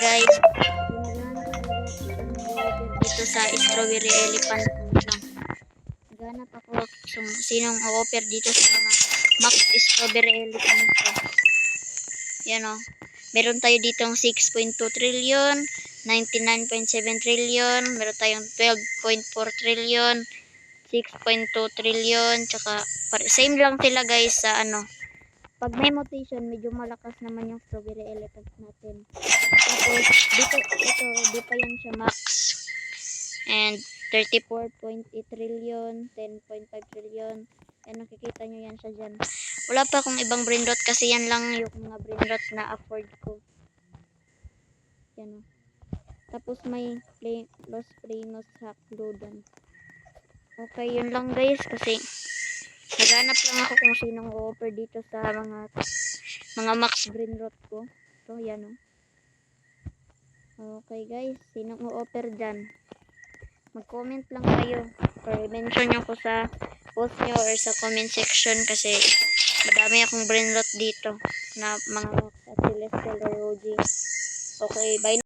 guys. Naghanap talaga ako kung mag-order dito sa Strawberry Elephant lang. Naghanap ako kung sinong o-offer dito sa mga Max Strawberry Elephant ko. Yan o. Meron tayo ditong 6.2 trillion, 99.7 trillion, meron tayong 12.4 trillion, 6.2 trillion, tsaka same lang sila guys sa ano. Pag may mutation, medyo malakas naman yung Strawberry Elephant natin. Tapos, dito, ito, di pa yan siya max. And 34.8 trillion, 10.5 trillion. Yan, nakikita nyo yan siya dyan. Wala pa akong ibang brain rot kasi yan lang yung mga brain rot na afford ko. Yan o. Tapos may Los Primos hack loadan. Okay, yun lang guys kasi naghanap lang ako kung sinong o-offer dito sa mga max brain rot ko. So, yan o. Okay guys, sinong o-offer dyan? Mag-comment lang kayo or mention nyo ko sa post nyo or sa comment section kasi madami akong brain rot dito na mga max at celestial or OG. Okay, bye.